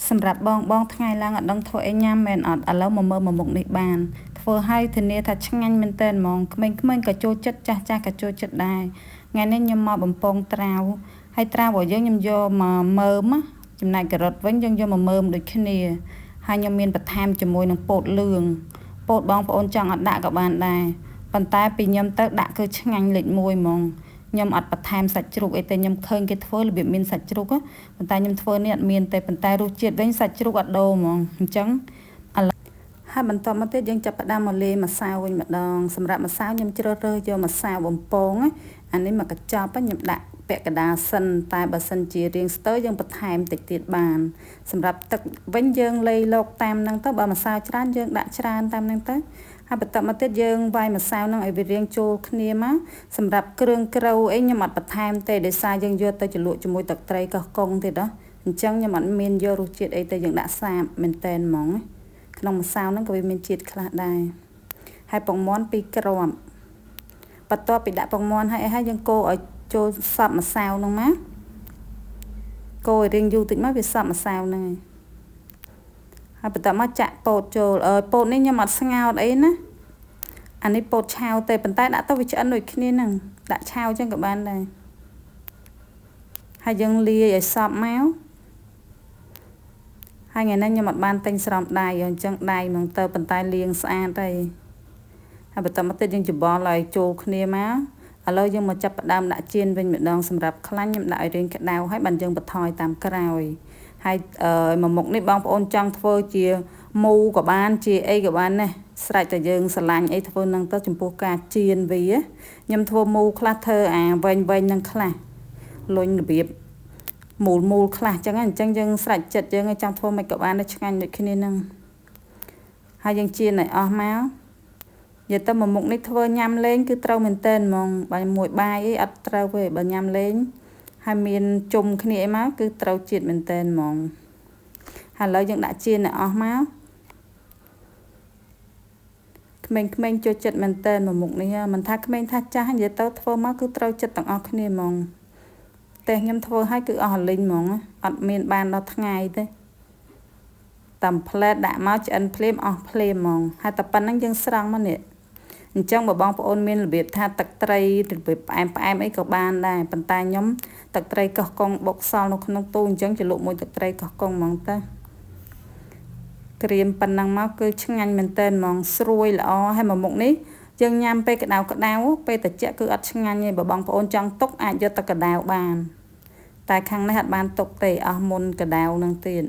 សម្រាប់បងថ្ងៃឡើងអត់ដឹងធ្វើអីញ៉ាំមែនអត់ឥឡូវមកមើលមុខនេះបានធ្វើឲ្យធានាថាឆ្ងាញ់មែនតើហ្មងក្មេងៗក៏ចូលចិត្តចាស់ក៏ចូលចិត្តដែរថ្ងៃនេះខ្ញុំមកបំពងត្រាវហើយត្រាវរបស់យើងខ្ញុំយកមកមើមចំណែកការ៉ុតវិញយើងយកមកមើមដូចគ្នាហើយខ្ញុំមានបន្ថែមជាមួយនឹងពោតលឿងពោតបងប្អូនចង់អត់ដាក់ក៏បានដែរប៉ុន្តែពីខ្ញុំទៅដាក់គឺឆ្ងាញ់លេខ1ហ្មងខ្ញុំអត់បន្ថែមសាច់ជ្រូកអីទេខ្ញុំឃើញគេធ្វើរបៀបមានសាច់ជ្រូកប៉ុន្តែខ្ញុំធ្វើនេះអត់មានទេប៉ុន្តែរសជាតិវិញសាច់ជ្រូកអត់ដូរហ្មងអញ្ចឹងហើយបន្តមកទៀតយើងចាប់ផ្ដើមមកលាយម្សៅវិញម្ដងសម្រាប់ម្សៅខ្ញុំជ្រើសរើសយកម្សៅបំពងអានេះមកកញ្ចប់ខ្ញុំដាក់ពាក់កណ្ដាលសិនតែបើសិនជារៀងស្ទើរយើងបន្ថែមតិចទៀតបានសម្រាប់ទឹកវិញយើងលៃលោកតាមហ្នឹងទៅបើម្សៅច្រើនយើងដាក់ច្រើនតាមហ្នឹងទៅហើយបន្តមកទៀតយើងវាយម្សៅហ្នឹងឲ្យវារាងចូលគ្នាមកសម្រាប់គ្រឿងក្រៅអីខ្ញុំអត់បន្ថែមទេដោយសារយើងយកទៅជ្រលក់ជាមួយទឹកត្រីកោះកុងទៀតអញ្ចឹងខ្ញុំអត់មានយករសជាតិអីទៅយើងដាក់សាបមែនតែនហ្មងក្នុងម្សៅហ្នឹងក៏វាមានជាតិខ្លះដែរហើយពងមាន់2គ្រាប់បន្ទាប់ពីដាក់ពងមាន់ហើយយើងកូរឲ្យចូលសព្វម្សៅហ្នឹងណាកូរឲ្យរៀងយូរតិចមកវាសព្វម្សៅហ្នឹងហើយបន្តមកចាក់ពោតចូលពោតនេះខ្ញុំអត់ស្ងោរអីណាអានេះពោតឆាវទេប៉ុន្តែដាក់ទៅវាឆ្អិនដូចគ្នាហ្នឹងដាក់ឆាវចឹងក៏បានដែរហើយយើងលាយឲ្យសព្វមកហើយថ្ងៃនេះខ្ញុំអត់បានទិញស្រោមដៃអញ្ចឹងដៃហ្មងទៅប៉ុន្តែលាងស្អាតហើយបន្តមកទៀតយើងច្បល់ឲ្យចូលគ្នាមកឥឡូវយើងមកចាប់ផ្ដើមដាក់ចៀនវិញម្ដងសម្រាប់ខ្លាញ់ខ្ញុំដាក់ឲ្យរាងក្តៅហើយបានយើងបន្ថយតាមក្រោយហើយមួយមុខនេះបងប្អូនចង់ធ្វើជាមូក៏បានជាអីក៏បានណាស្រេចតែយើងស្រឡាញ់អីធ្វើនឹងទៅចំពោះការចៀនវាខ្ញុំធ្វើមូខ្លះធ្វើអាវែងនឹងខ្លះលុញរបៀបមូលខ្លះចឹងអញ្ចឹងយើងស្រេចចិត្តយើងឲ្យចង់ធ្វើមិនក៏បានដែរឆ្ងាញ់ដូចគ្នានឹងហើយយើងចៀនឲ្យអស់មកនិយាយទៅមួយមុខនេះធ្វើញ៉ាំលេងគឺត្រូវមែនតើហ្មងបើមួយបាយអីអត់ត្រូវទេបើញ៉ាំលេងហើយមានជុំគ្នាអីមកគឺត្រូវជាតិមែនតើហ្មងហើយឥឡូវយើងដាក់ចៀនឲ្យអស់មកក្មេងៗចូលចិត្តមែនតើមួយមុខនេះមិនថាក្មេងថាចាស់និយាយទៅធ្វើមកគឺត្រូវចិត្តទាំងអស់គ្នាហ្មងតែខ្ញុំធ្វើឲ្យគឺអស់លីងហ្មងអត់មានបានដល់ថ្ងៃទេតាមផ្លែដាក់មកឆ្អិនភ្លាមអស់ភ្លាមហ្មងហើយតែប៉ុណ្្នឹងយើងស្រង់មកនេះអញ្ចឹងបើបងប្អូនមានរបៀបថាទឹកត្រីរបៀបផ្អែមអីក៏បានដែរប៉ុន្តែខ្ញុំទឹកត្រីកោះកុងបុកសល់នៅក្នុងទូអញ្ចឹងជ្រលក់មួយទឹកត្រីកោះកុងហ្មងទៅក្រៀមប៉ុណ្ណឹងមកគឺឆ្ងាញ់មែនតើហ្មងស្រួយល្អហើយមួយមុខនេះយើងញ៉ាំពេលក្តៅពេលត្រជាក់គឺអត់ឆ្ងាញ់ទេបើបងប្អូនចង់ទុកអាចយកទៅក្តៅបានតែខាងនេះអត់បានទុកទេអស់មុនក្តៅនឹងទៀត